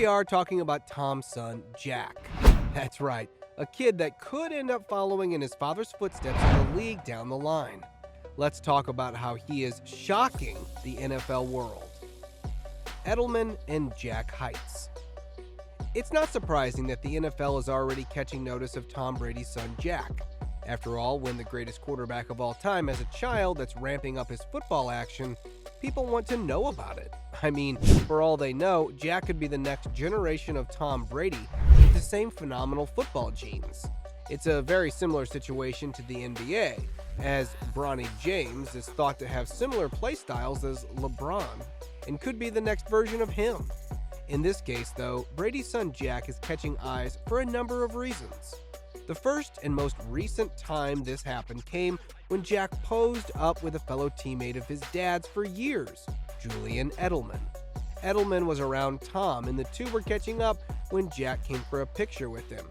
we are talking about Tom's son, Jack. That's right, a kid that could end up following in his father's footsteps in the league down the line. Let's talk about how he is shocking the NFL world. Edelman and Jack Heights. It's not surprising that the NFL is already catching notice of Tom Brady's son, Jack. After all, when the greatest quarterback of all time has a child that's ramping up his football action, people want to know about it. I mean, for all they know, Jack could be the next generation of Tom Brady with the same phenomenal football genes. It's a very similar situation to the NBA, as Bronny James is thought to have similar play styles as LeBron, and could be the next version of him. In this case, though, Brady's son Jack is catching eyes for a number of reasons. The first and most recent time this happened came when Jack posed up with a fellow teammate of his dad's for years, Julian Edelman. Edelman was around Tom, and the two were catching up when Jack came for a picture with him.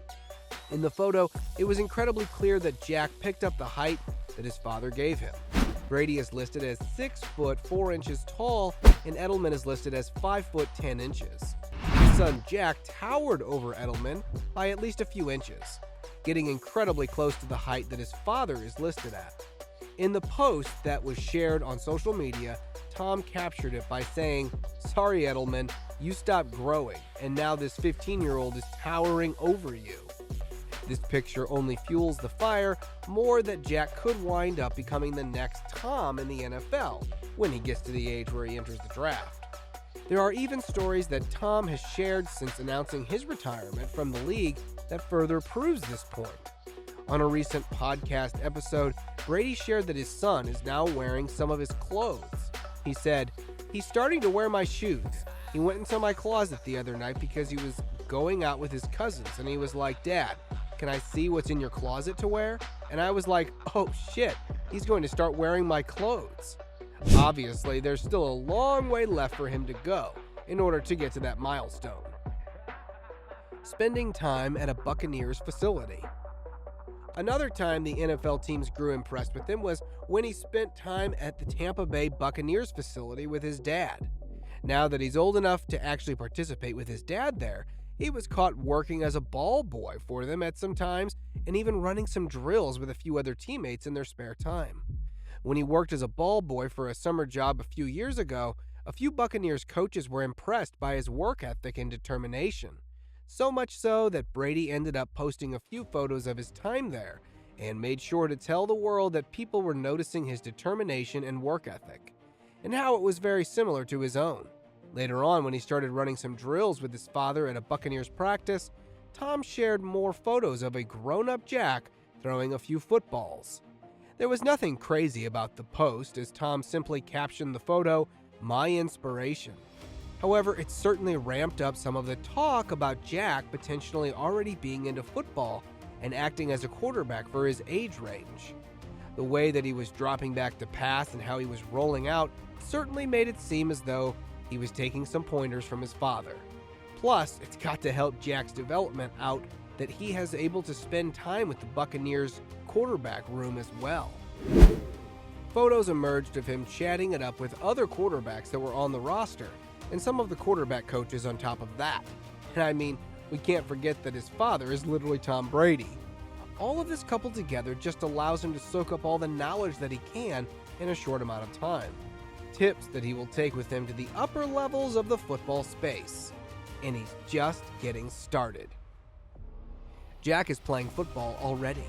In the photo, it was incredibly clear that Jack picked up the height that his father gave him. Brady is listed as 6 foot 4 inches tall, and Edelman is listed as 5 foot 10 inches. His son Jack towered over Edelman by at least a few inches, getting incredibly close to the height that his father is listed at. In the post that was shared on social media, Tom captured it by saying, "Sorry Edelman, you stopped growing, and now this 15-year-old is towering over you." This picture only fuels the fire more that Jack could wind up becoming the next Tom in the NFL when he gets to the age where he enters the draft. There are even stories that Tom has shared since announcing his retirement from the league that further proves this point. On a recent podcast episode, Brady shared that his son is now wearing some of his clothes. He said, "He's starting to wear my shoes. He went into my closet the other night because he was going out with his cousins, and he was like, 'Dad, can I see what's in your closet to wear?' And I was like, oh shit, he's going to start wearing my clothes." Obviously, there's still a long way left for him to go in order to get to that milestone. Spending time at a Buccaneers facility. Another time the NFL teams grew impressed with him was when he spent time at the Tampa Bay Buccaneers facility with his dad. Now that he's old enough to actually participate with his dad there, he was caught working as a ball boy for them at some times and even running some drills with a few other teammates in their spare time. When he worked as a ball boy for a summer job a few years ago, a few Buccaneers coaches were impressed by his work ethic and determination. So much so that Brady ended up posting a few photos of his time there and made sure to tell the world that people were noticing his determination and work ethic, and how it was very similar to his own. Later on, when he started running some drills with his father at a Buccaneers practice, Tom shared more photos of a grown-up Jack throwing a few footballs. There was nothing crazy about the post, as Tom simply captioned the photo, "My inspiration." However, it certainly ramped up some of the talk about Jack potentially already being into football and acting as a quarterback for his age range. The way that he was dropping back to pass and how he was rolling out certainly made it seem as though he was taking some pointers from his father. Plus, it's got to help Jack's development out that he has able to spend time with the Buccaneers quarterback room as well. Photos emerged of him chatting it up with other quarterbacks that were on the roster, and some of the quarterback coaches on top of that. And I mean, we can't forget that his father is literally Tom Brady. All of this coupled together just allows him to soak up all the knowledge that he can in a short amount of time. Tips that he will take with him to the upper levels of the football space. And he's just getting started. Jack is playing football already.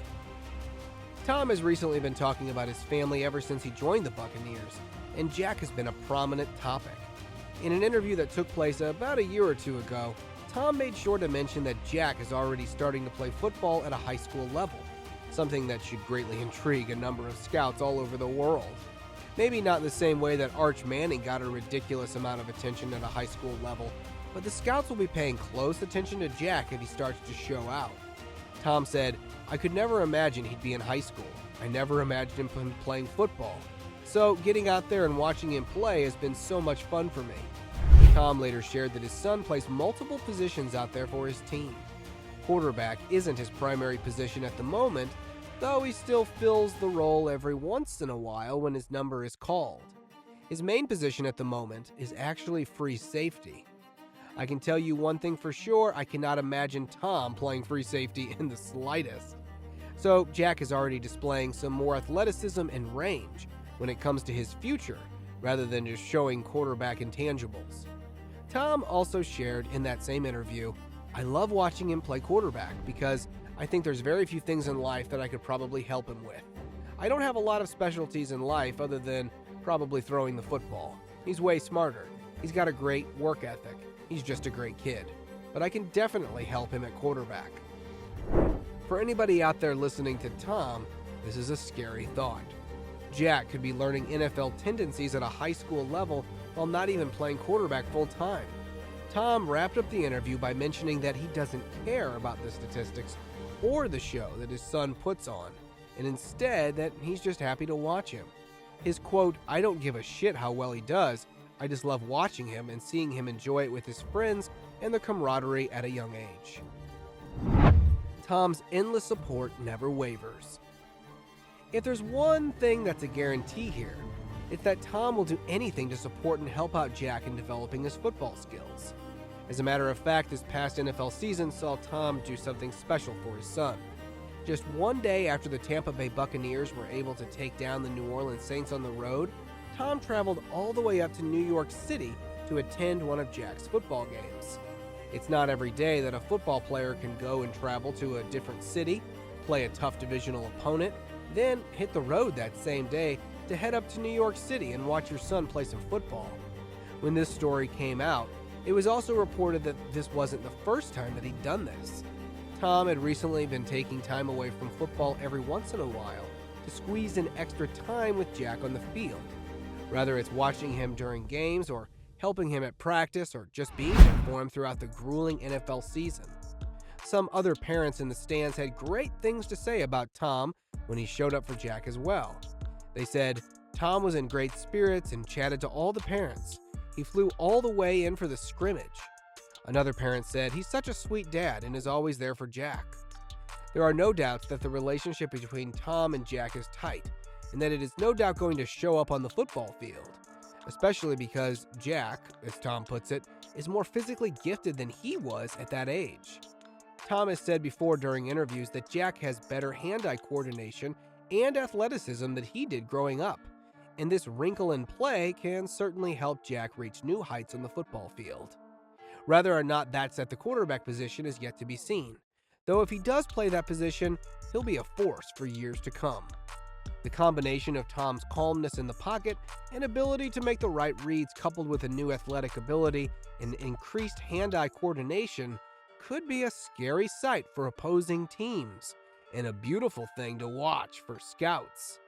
Tom has recently been talking about his family ever since he joined the Buccaneers, and Jack has been a prominent topic. In an interview that took place about a year or two ago, Tom made sure to mention that Jack is already starting to play football at a high school level, something that should greatly intrigue a number of scouts all over the world. Maybe not in the same way that Arch Manning got a ridiculous amount of attention at a high school level, but the scouts will be paying close attention to Jack if he starts to show out. Tom said, "I could never imagine he'd be in high school. I never imagined him playing football. So getting out there and watching him play has been so much fun for me." Tom later shared that his son plays multiple positions out there for his team. Quarterback isn't his primary position at the moment, though he still fills the role every once in a while when his number is called. His main position at the moment is actually free safety. I can tell you one thing for sure, I cannot imagine Tom playing free safety in the slightest. So Jack is already displaying some more athleticism and range when it comes to his future, rather than just showing quarterback intangibles. Tom also shared in that same interview, "I love watching him play quarterback because I think there's very few things in life that I could probably help him with. I don't have a lot of specialties in life other than probably throwing the football. He's way smarter. He's got a great work ethic. He's just a great kid. But I can definitely help him at quarterback." For anybody out there listening to Tom, this is a scary thought. Jack could be learning NFL tendencies at a high school level while not even playing quarterback full time. Tom wrapped up the interview by mentioning that he doesn't care about the statistics or the show that his son puts on, and instead that he's just happy to watch him. His quote, "I don't give a shit how well he does. I just love watching him and seeing him enjoy it with his friends and the camaraderie at a young age." Tom's endless support never wavers. If there's one thing that's a guarantee here, it's that Tom will do anything to support and help out Jack in developing his football skills. As a matter of fact, this past NFL season saw Tom do something special for his son. Just one day after the Tampa Bay Buccaneers were able to take down the New Orleans Saints on the road, Tom traveled all the way up to New York City to attend one of Jack's football games. It's not every day that a football player can go and travel to a different city, play a tough divisional opponent, then hit the road that same day to head up to New York City and watch your son play some football. When this story came out, it was also reported that this wasn't the first time that he'd done this. Tom had recently been taking time away from football every once in a while to squeeze in extra time with Jack on the field. Whether it's watching him during games or helping him at practice or just being there for him throughout the grueling NFL season. Some other parents in the stands had great things to say about Tom when he showed up for Jack as well. They said, "Tom was in great spirits and chatted to all the parents. He flew all the way in for the scrimmage." Another parent said, "He's such a sweet dad and is always there for Jack." There are no doubts that the relationship between Tom and Jack is tight, and that it is no doubt going to show up on the football field, especially because Jack, as Tom puts it, is more physically gifted than he was at that age. Tom has said before during interviews that Jack has better hand-eye coordination and athleticism than he did growing up, and this wrinkle in play can certainly help Jack reach new heights on the football field. Whether or not that's at the quarterback position is yet to be seen, though if he does play that position, he'll be a force for years to come. The combination of Tom's calmness in the pocket and ability to make the right reads, coupled with a new athletic ability and increased hand-eye coordination, could be a scary sight for opposing teams and a beautiful thing to watch for scouts.